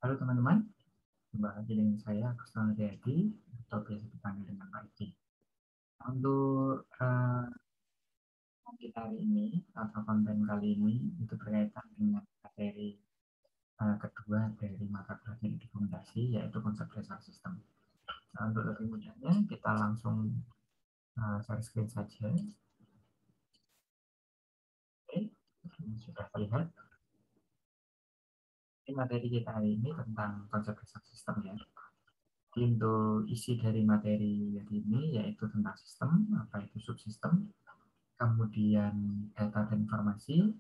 Halo teman-teman, kembali lagi dengan saya Kusnal Jayadi atau biasa dipanggil dengan Pak Edi. Untuk kita hari ini atau konten kali ini itu berkaitan dengan materi kedua dari mata pelajaran di fondasi, yaitu konsep dasar sistem. Nah, untuk lebih mudahnya kita langsung share screen saja. Oke, ini sudah terlihat. Ini materi kita hari ini tentang konsep dasar sistem ya. Jadi untuk isi dari materi hari ini yaitu tentang sistem, apa itu subsistem, kemudian data dan informasi,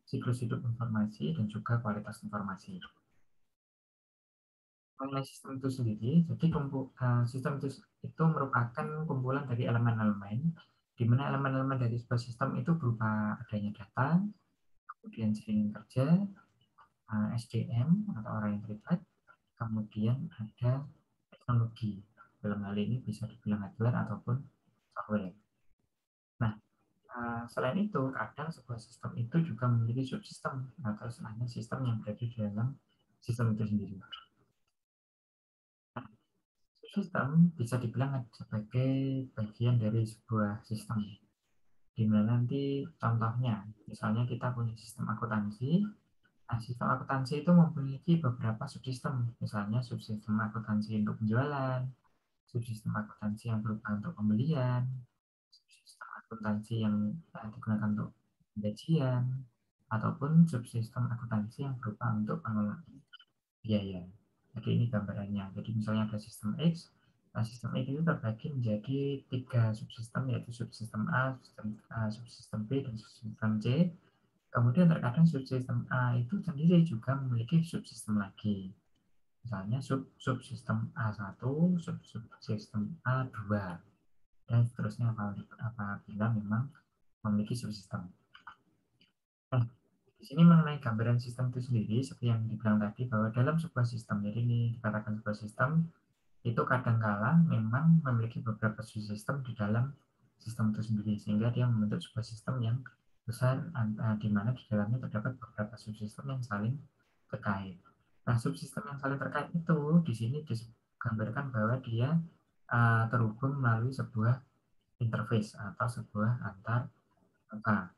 siklus hidup informasi, dan juga kualitas informasi. Mengenai sistem itu sendiri, jadi sistem itu merupakan kumpulan dari elemen-elemen, di mana elemen-elemen dari sebuah sistem itu berupa adanya data, kemudian jaringan kerja, SDM atau orang yang terlibat, kemudian ada teknologi. Dalam hal ini bisa dibilang hardware ataupun software. Nah, selain itu, kadang sebuah sistem itu juga memiliki subsistem atau istilahnya sistem yang berada di dalam sistem itu sendiri. Nah, subsistem bisa dibilang sebagai bagian dari sebuah sistem. Di mana nanti contohnya, misalnya kita punya sistem akuntansi. Nah, sistem akuntansi itu memiliki beberapa subsistem. Misalnya subsistem akuntansi untuk penjualan, subsistem akuntansi yang berupa untuk pembelian, subsistem akuntansi yang digunakan untuk gajian, ataupun subsistem akuntansi yang berupa untuk pengelolaan biaya. Jadi ini gambarannya. Jadi misalnya ada sistem X, nah sistem X itu terbagi menjadi 3 subsistem, yaitu subsistem subsistem B, dan subsistem C. Kemudian terkadang subsistem A itu sendiri juga memiliki subsistem lagi. Misalnya subsistem A1, subsistem A2, dan seterusnya apabila memang memiliki subsistem. Nah, di sini mengenai gambaran sistem itu sendiri, seperti yang dibilang tadi, bahwa dalam sebuah sistem, jadi ini dikatakan sebuah sistem, itu kadangkala memang memiliki beberapa subsistem di dalam sistem itu sendiri, sehingga dia membentuk sebuah sistem yang besar, di mana di dalamnya terdapat beberapa subsistem yang saling terkait. Nah, subsistem yang saling terkait itu di sini digambarkan bahwa dia terhubung melalui sebuah interface atau sebuah antar angka.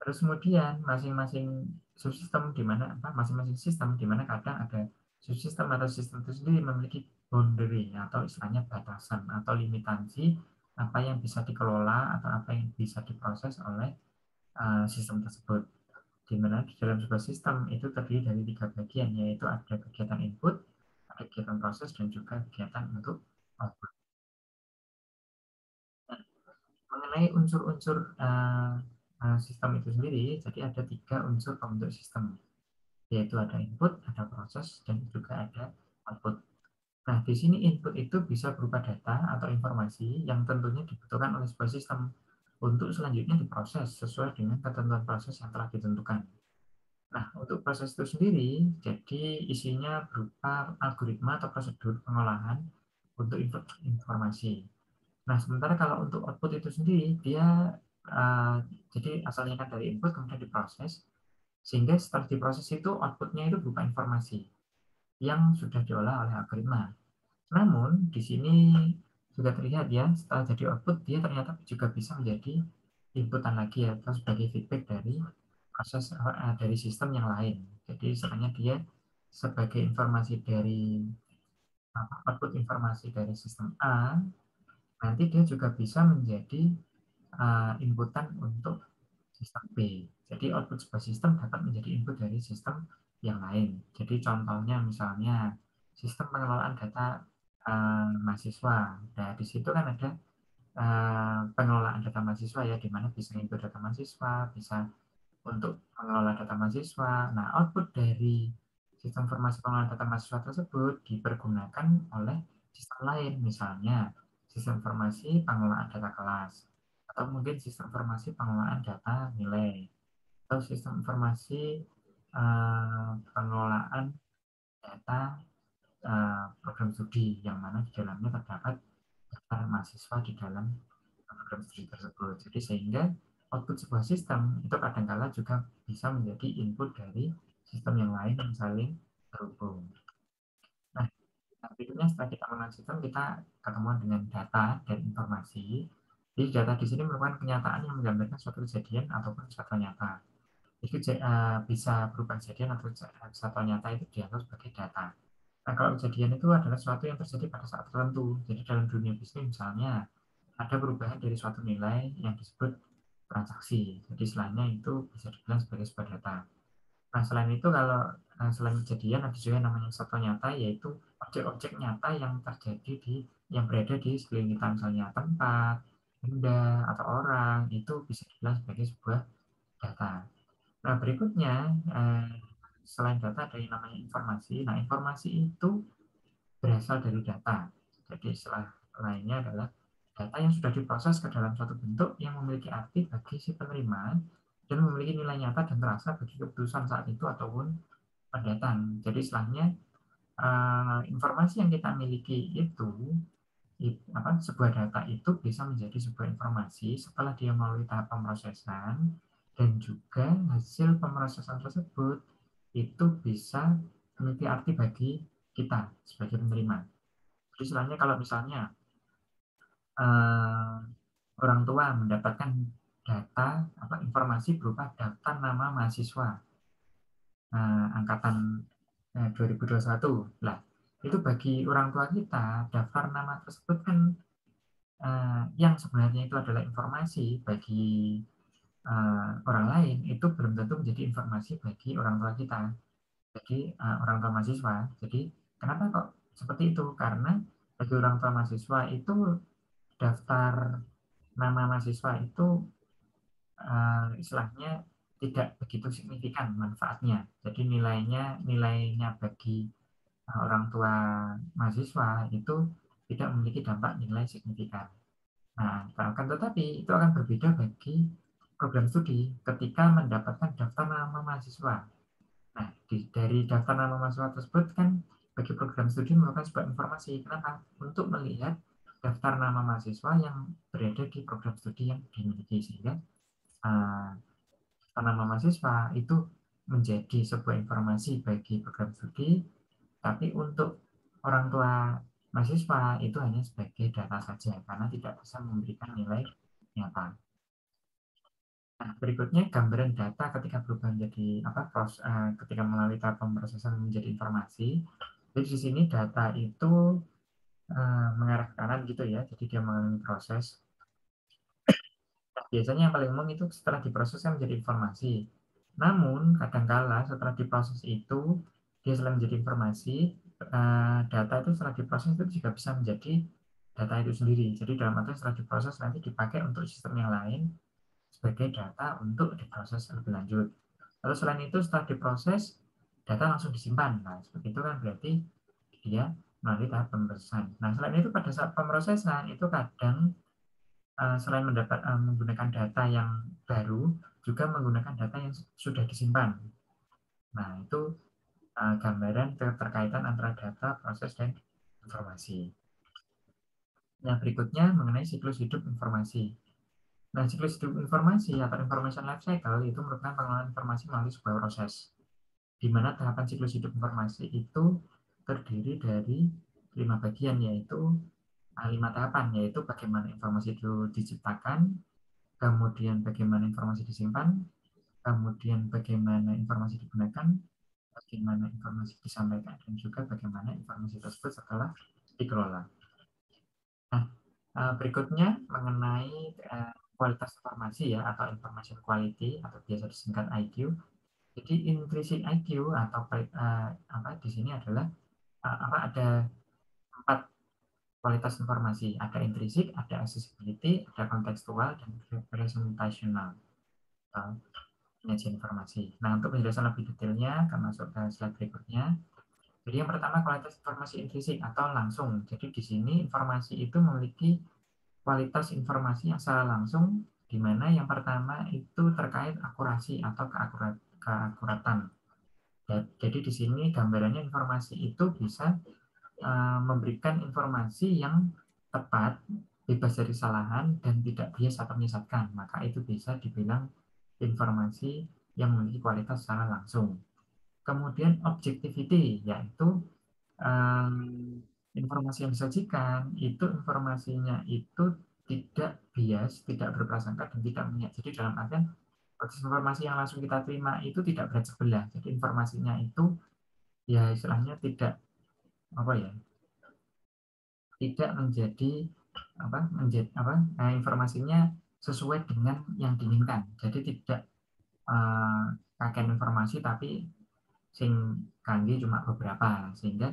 Terus kemudian masing-masing subsistem di mana masing-masing sistem di mana kadang ada subsistem atau sistem itu sendiri memiliki boundary atau istilahnya batasan atau limitasi apa yang bisa dikelola atau apa yang bisa diproses oleh sistem tersebut. Di mana di dalam sebuah sistem itu terdiri dari 3 bagian, yaitu ada kegiatan input, ada kegiatan proses, dan juga kegiatan untuk output. Nah, mengenai unsur-unsur sistem itu sendiri, jadi ada 3 unsur pembentuk sistem, yaitu ada input, ada proses, dan juga ada output. Nah, di sini input itu bisa berupa data atau informasi yang tentunya dibutuhkan oleh sebuah sistem untuk selanjutnya diproses sesuai dengan ketentuan proses yang telah ditentukan. Nah, untuk proses itu sendiri, jadi isinya berupa algoritma atau prosedur pengolahan untuk input informasi. Nah, sementara kalau untuk output itu sendiri, dia uh, jadi asalnya kan dari input kemudian diproses, sehingga setelah diproses itu outputnya itu berupa informasi yang sudah diolah oleh algoritma. Namun di sini juga terlihat ya, setelah jadi output dia ternyata juga bisa menjadi inputan lagi atau sebagai feedback dari proses dari sistem yang lain. Jadi sebenarnya dia sebagai informasi dari output informasi dari sistem A, nanti dia juga bisa menjadi inputan untuk sistem B. Jadi output sebuah sistem dapat menjadi input dari sistem yang lain. Jadi contohnya misalnya sistem pengelolaan data mahasiswa. Nah, di situ kan ada pengelolaan data mahasiswa ya, di mana bisa input data mahasiswa, bisa untuk mengelola data mahasiswa. Nah, output dari sistem informasi pengelolaan data mahasiswa tersebut dipergunakan oleh sistem lain, misalnya sistem informasi pengelolaan data kelas, atau mungkin sistem informasi pengelolaan data nilai, atau sistem informasi pengelolaan data program studi yang mana di dalamnya terdapat daftar mahasiswa di dalam program studi tersebut. Jadi sehingga output sebuah sistem itu kadangkala juga bisa menjadi input dari sistem yang lain yang saling terhubung. Nah, berikutnya setelah kita mengenal sistem, kita ketemuan dengan data dan informasi. Jadi data di sini merupakan kenyataan yang menggambarkan suatu kejadian ataupun suatu nyata. Itu bisa berupa kejadian atau suatu nyata itu dianggap sebagai data. Nah, kalau kejadian itu adalah sesuatu yang terjadi pada saat tertentu. Jadi dalam dunia bisnis misalnya ada perubahan dari suatu nilai yang disebut transaksi. Jadi istilahnya itu bisa dibilang sebagai sebuah data. Nah, selain itu kalau selain kejadian ada juga yang namanya satwa nyata, yaitu objek-objek nyata yang terjadi yang berada di sekeliling kita, misalnya tempat, benda, atau orang, itu bisa dibilang sebagai sebuah data. Nah, berikutnya selain data ada yang namanya informasi. Nah, informasi itu berasal dari data. Jadi istilah lainnya adalah data yang sudah diproses ke dalam suatu bentuk yang memiliki arti bagi si penerima dan memiliki nilai nyata dan terasa bagi keputusan saat itu ataupun pendatang. Jadi istilahnya informasi yang kita miliki itu sebuah data itu bisa menjadi sebuah informasi setelah dia melalui tahap pemrosesan, dan juga hasil pemrosesan tersebut itu bisa memiliki arti bagi kita sebagai penerima. Jadi istilahnya kalau misalnya uh, orang tua mendapatkan data informasi berupa daftar nama mahasiswa angkatan 2021 lah, itu bagi orang tua kita daftar nama tersebut kan yang sebenarnya itu adalah informasi bagi orang lain, itu belum tentu menjadi informasi bagi orang tua kita, jadi orang tua mahasiswa. Jadi kenapa kok seperti itu? Karena bagi orang tua mahasiswa itu daftar nama mahasiswa itu istilahnya tidak begitu signifikan manfaatnya. Jadi nilainya bagi orang tua mahasiswa itu tidak memiliki dampak nilai signifikan. Nah, akan tetapi itu akan berbeda bagi program studi ketika mendapatkan daftar nama mahasiswa. Nah, dari daftar nama mahasiswa tersebut kan bagi program studi merupakan sebuah informasi. Kenapa? Untuk melihat daftar nama mahasiswa yang berada di program studi yang dimiliki, sehingga uh, nama mahasiswa itu menjadi sebuah informasi bagi program studi, tapi untuk orang tua mahasiswa itu hanya sebagai data saja karena tidak bisa memberikan nilai nyata. Nah, berikutnya gambaran data ketika berubah menjadi ketika melalui tahap pemrosesan menjadi informasi. Jadi di sini data itu mengarah ke kanan gitu ya, jadi dia mengalami proses. Nah, biasanya yang paling umum itu setelah diproses kan menjadi informasi. Namun kadangkala setelah diproses itu dia selain menjadi informasi, data itu setelah diproses itu juga bisa menjadi data itu sendiri. Jadi dalam arti setelah diproses nanti dipakai untuk sistem yang lain sebagai data untuk diproses lebih lanjut. Lalu selain itu setelah diproses data langsung disimpan. Nah, seperti itu kan berarti dia melalui tahap pemrosesan. Nah, selain itu pada saat pemrosesan itu kadang selain menggunakan data yang baru, juga menggunakan data yang sudah disimpan. Nah, itu gambaran keterkaitan antara data, proses, dan informasi. Nah, berikutnya mengenai siklus hidup informasi. Nah, siklus hidup informasi atau information life cycle itu merupakan pengelolaan informasi melalui sebuah proses, di mana tahapan siklus hidup informasi itu terdiri dari 5 bagian, yaitu 5 tahapan, yaitu bagaimana informasi itu diciptakan, kemudian bagaimana informasi disimpan, kemudian bagaimana informasi digunakan, bagaimana informasi disampaikan, dan juga bagaimana informasi tersebut setelah dikelola. Nah, berikutnya mengenai kualitas informasi ya, atau information quality atau biasa disingkat IQ. Jadi intrinsic IQ atau di sini adalah ada 4 kualitas informasi. Ada intrinsic, ada accessibility, ada kontekstual, dan representational penyajian informasi. Nah, untuk penjelasan lebih detailnya akan masuk ke slide berikutnya. Jadi yang pertama kualitas informasi intrinsik atau langsung. Jadi di sini informasi itu memiliki kualitas informasi yang secara langsung, di mana yang pertama itu terkait akurasi atau keakuratan. Jadi di sini gambarannya informasi itu bisa memberikan informasi yang tepat, bebas dari kesalahan, dan tidak bias atau menyesatkan. Maka itu bisa dibilang informasi yang memiliki kualitas secara langsung. Kemudian objectivity, yaitu informasi yang disajikan itu informasinya itu tidak bias, tidak berprasangka dan tidak memihak. Jadi dalam artian informasi yang langsung kita terima itu tidak berat sebelah. Jadi informasinya itu ya istilahnya tidak apa ya, tidak menjadi informasinya sesuai dengan yang diinginkan. Jadi tidak kakek informasi tapi sing kangge cuma beberapa sehingga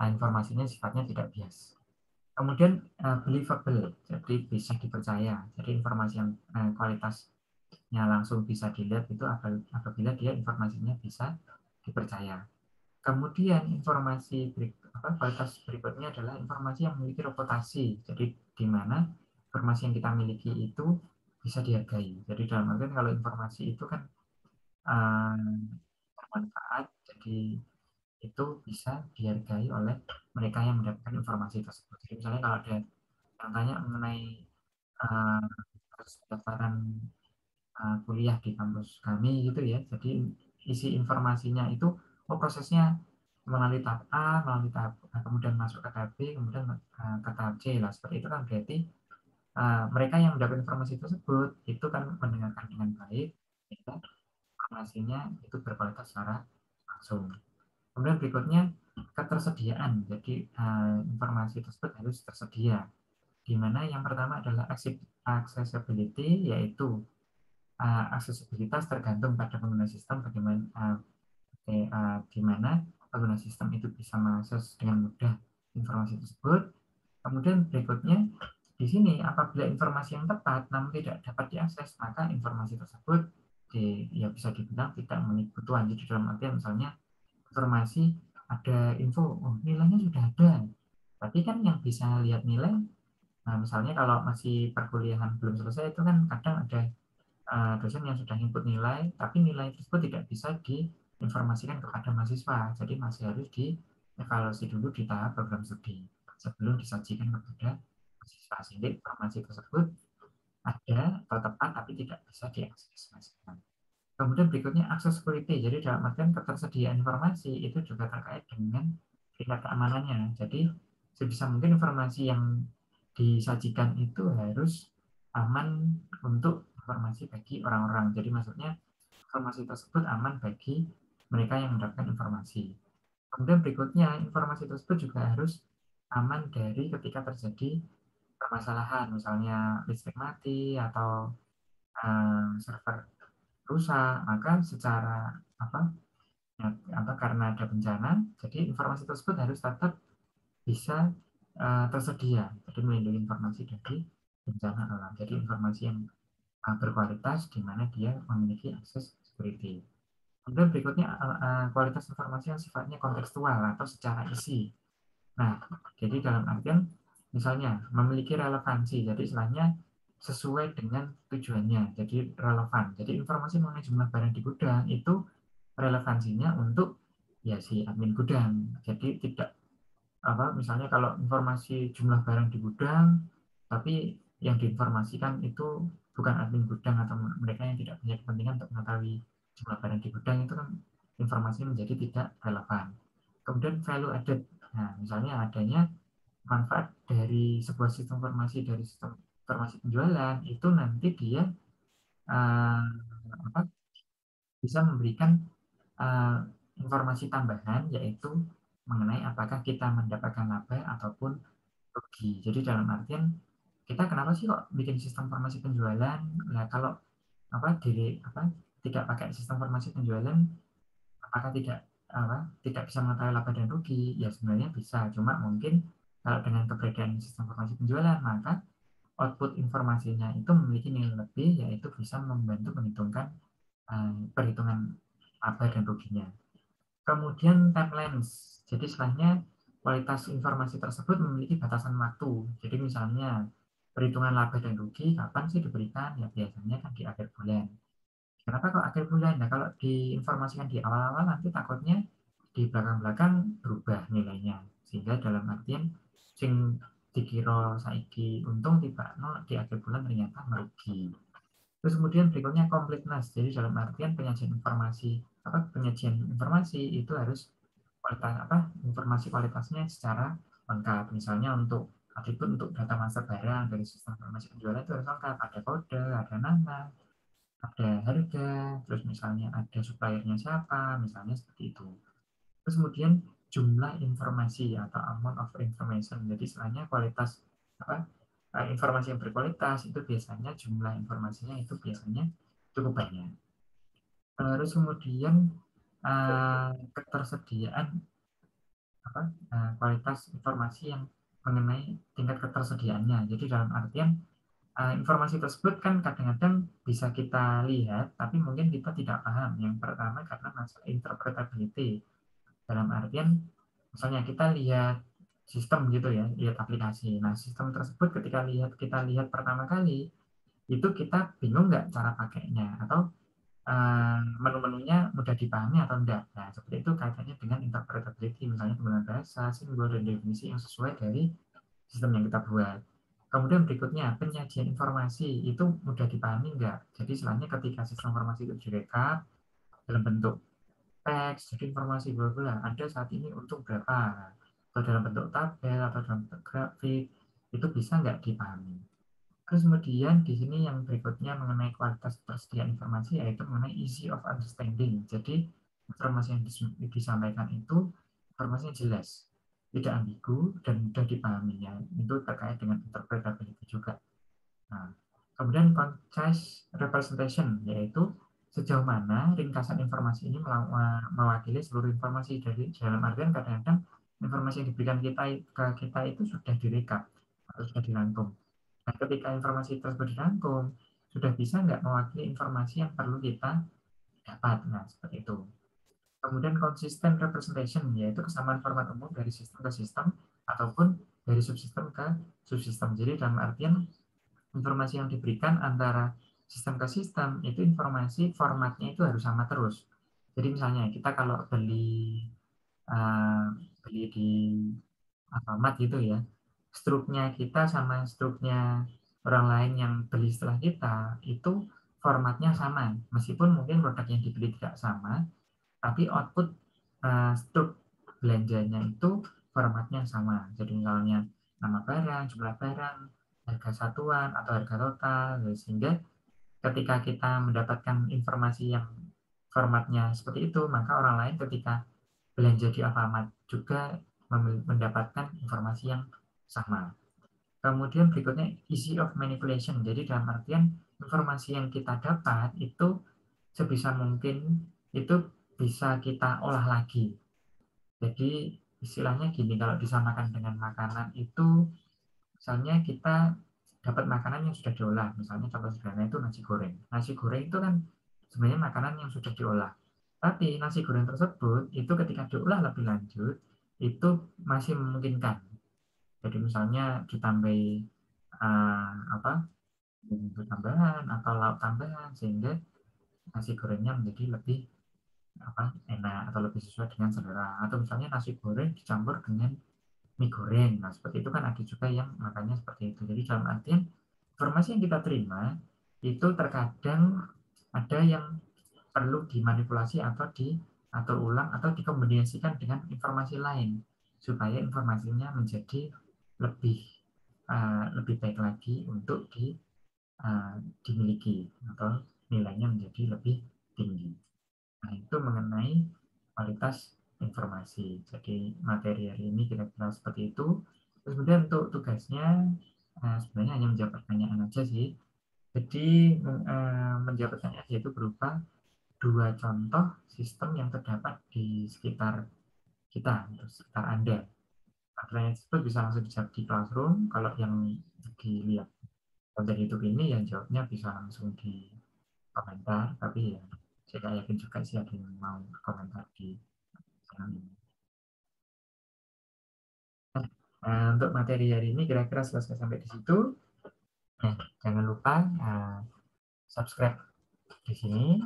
informasinya sifatnya tidak bias. Kemudian believable, jadi bisa dipercaya. Jadi informasi yang kualitasnya langsung bisa dilihat itu apabila dia informasinya bisa dipercaya. Kemudian kualitas berikutnya adalah informasi yang memiliki reputasi. Jadi di mana informasi yang kita miliki itu bisa dihargai. Jadi dalam artian kalau informasi itu kan bermanfaat, jadi itu bisa dihargai oleh mereka yang mendapatkan informasi tersebut. Jadi misalnya kalau ada yang tanya mengenai uh, pendaftaran kuliah di kampus kami gitu ya, jadi isi informasinya itu prosesnya melalui tahap A, melalui tahap kemudian masuk ke tahap B, kemudian ke tahap C lah. Seperti itu kan berarti mereka yang mendapat informasi tersebut itu kan mendengarkan dengan baik, sehingga informasinya itu berkualitas secara langsung. Kemudian berikutnya ketersediaan. Jadi informasi tersebut harus tersedia. Di mana yang pertama adalah accessibility, yaitu aksesibilitas tergantung pada pengguna sistem bagaimana di mana pengguna sistem itu bisa mengakses dengan mudah informasi tersebut. Kemudian berikutnya di sini apabila informasi yang tepat namun tidak dapat diakses, maka informasi tersebut ya bisa dibilang tidak memenuhi kebutuhan. Jadi dalam artian misalnya informasi ada info, oh nilainya sudah ada, tapi kan yang bisa lihat nilai, nah misalnya kalau masih perkuliahan belum selesai itu kan kadang ada dosen yang sudah input nilai, tapi nilai tersebut tidak bisa diinformasikan kepada mahasiswa, jadi masih harus dievaluasi dulu di tahap program studi sebelum disajikan kepada mahasiswa, sehingga informasi tersebut ada atau tepat tapi tidak bisa diakses mahasiswa. Kemudian berikutnya accessibility. Jadi dalam artian ketersediaan informasi itu juga terkait dengan tingkat keamanannya. Jadi sebisa mungkin informasi yang disajikan itu harus aman untuk informasi bagi orang-orang. Jadi maksudnya informasi tersebut aman bagi mereka yang mendapatkan informasi. Kemudian berikutnya informasi tersebut juga harus aman dari ketika terjadi permasalahan, misalnya listrik mati atau server rusak, maka secara karena ada bencana, jadi informasi tersebut harus tetap bisa tersedia, jadi melindungi informasi dari bencana alam. Jadi informasi yang berkualitas di mana dia memiliki akses security. Kemudian berikutnya kualitas informasi yang sifatnya kontekstual atau secara isi. Nah, jadi dalam artian misalnya memiliki relevansi, jadi istilahnya sesuai dengan tujuannya, jadi relevan. Jadi informasi mengenai jumlah barang di gudang itu relevansinya untuk ya si admin gudang. Jadi tidak misalnya kalau informasi jumlah barang di gudang, tapi yang diinformasikan itu bukan admin gudang atau mereka yang tidak punya kepentingan untuk mengetahui jumlah barang di gudang, itu kan informasinya menjadi tidak relevan. Kemudian value added. Nah, misalnya adanya manfaat dari sebuah sistem informasi, dari sistem informasi penjualan itu nanti dia uh, apa, bisa memberikan uh, informasi tambahan, yaitu mengenai apakah kita mendapatkan laba ataupun rugi. Jadi dalam artian kita kenapa sih kok bikin sistem informasi penjualan? Nah, kalau tidak pakai sistem informasi penjualan, apakah tidak bisa mengetahui laba dan rugi? Ya sebenarnya bisa, cuma mungkin kalau dengan keberadaan sistem informasi penjualan, maka output informasinya itu memiliki nilai lebih, yaitu bisa membantu menghitungkan perhitungan laba dan ruginya. Kemudian timelines. Jadi setelahnya kualitas informasi tersebut memiliki batasan waktu. Jadi misalnya perhitungan laba dan rugi kapan sih diberikan? Ya biasanya kan di akhir bulan. Kenapa kok akhir bulan? Nah kalau diinformasikan di awal-awal nanti takutnya di belakang-belakang berubah nilainya. Sehingga dalam artian sing dikira saiki untung tiba no di akhir bulan ternyata merugi. Terus kemudian berikutnya completeness. Jadi dalam artian penyajian informasi itu harus informasi kualitasnya secara lengkap. Misalnya untuk atribut untuk data master barang dari sistem informasi penjualan itu harus lengkap. Ada kode, ada nama, ada harga, terus misalnya ada suppliernya siapa, misalnya seperti itu. Terus kemudian jumlah informasi atau amount of information. Jadi istilahnya kualitas informasi yang berkualitas itu biasanya jumlah informasinya itu biasanya cukup banyak. Terus kemudian ketersediaan kualitas informasi yang mengenai tingkat ketersediaannya. Jadi dalam artian informasi tersebut kan kadang-kadang bisa kita lihat, tapi mungkin kita tidak paham. Yang pertama karena masalah interpretability. Dalam artian, misalnya kita lihat sistem gitu ya, lihat aplikasi. Nah, sistem tersebut ketika kita lihat pertama kali, itu kita bingung nggak cara pakainya, atau menu-menunya mudah dipahami atau enggak. Nah, seperti itu kaitannya dengan interpretability, misalnya penggunaan bahasa, simbol, dan definisi yang sesuai dari sistem yang kita buat. Kemudian berikutnya, penyajian informasi itu mudah dipahami enggak. Jadi selainnya ketika sistem informasi itu direkap dalam bentuk teks, jadi informasi bla ada saat ini untuk berapa, atau dalam bentuk tabel atau dalam bentuk grafik, itu bisa nggak dipahami. Terus kemudian di sini yang berikutnya mengenai kualitas persediaan informasi yaitu mengenai easy of understanding. Jadi informasi yang disampaikan itu informasi yang jelas, tidak ambigu dan mudah dipahaminya. Itu terkait dengan interpretability juga. Nah, kemudian concise representation yaitu sejauh mana ringkasan informasi ini mewakili seluruh informasi. Dari dalam artian kadang-kadang informasi yang diberikan ke kita itu sudah direkap atau sudah dirangkum. Nah, ketika informasi tersebut dirangkum, sudah bisa nggak mewakili informasi yang perlu kita dapat. Nah, seperti itu. Kemudian consistent representation, yaitu kesamaan format umum dari sistem ke sistem, ataupun dari subsistem ke subsistem. Jadi dalam artian informasi yang diberikan antara sistem ke sistem, itu informasi formatnya itu harus sama terus. Jadi misalnya kita kalau beli di Alfamart gitu ya, struknya kita sama struknya orang lain yang beli setelah kita itu formatnya sama, meskipun mungkin produk yang dibeli tidak sama, tapi output struk belanjanya itu formatnya sama. Jadi misalnya nama barang, jumlah barang, harga satuan atau harga total, sehingga ketika kita mendapatkan informasi yang formatnya seperti itu, maka orang lain ketika belanja di Alfamart juga mendapatkan informasi yang sama. Kemudian berikutnya easy of manipulation. Jadi dalam artian informasi yang kita dapat itu sebisa mungkin itu bisa kita olah lagi. Jadi istilahnya gini, kalau disamakan dengan makanan itu, misalnya kita dapat makanan yang sudah diolah, misalnya contoh sederhana itu nasi goreng. Nasi goreng itu kan sebenarnya makanan yang sudah diolah. Tapi nasi goreng tersebut itu ketika diolah lebih lanjut itu masih memungkinkan. Jadi misalnya ditambahi bumbu tambahan atau lauk tambahan sehingga nasi gorengnya menjadi lebih enak atau lebih sesuai dengan selera. Atau misalnya nasi goreng dicampur dengan mie goreng. Nah, seperti itu kan ada juga yang makannya seperti itu. Jadi dalam artian informasi yang kita terima itu terkadang ada yang perlu dimanipulasi atau diatur ulang atau dikombinasikan dengan informasi lain supaya informasinya menjadi lebih lebih baik lagi untuk dimiliki atau nilainya menjadi lebih tinggi. Nah, itu mengenai kualitas informasi. Jadi materi hari ini kira-kira seperti itu. Terus kemudian untuk tugasnya sebenarnya hanya menjawab pertanyaan aja sih. Jadi menjawab pertanyaan yaitu berupa 2 contoh sistem yang terdapat di sekitar kita, di sekitar Anda. Pertanyaan tersebut bisa langsung dijawab di Classroom. Kalau yang dilihat konten YouTube ini yang jawabnya bisa langsung di komentar, tapi ya saya tidak yakin juga sih ada yang mau komentar di channel ini. Untuk materi hari ini kira-kira selesai sampai di situ. Jangan lupa subscribe di sini.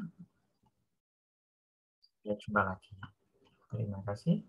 Sampai jumpa lagi. Terima kasih.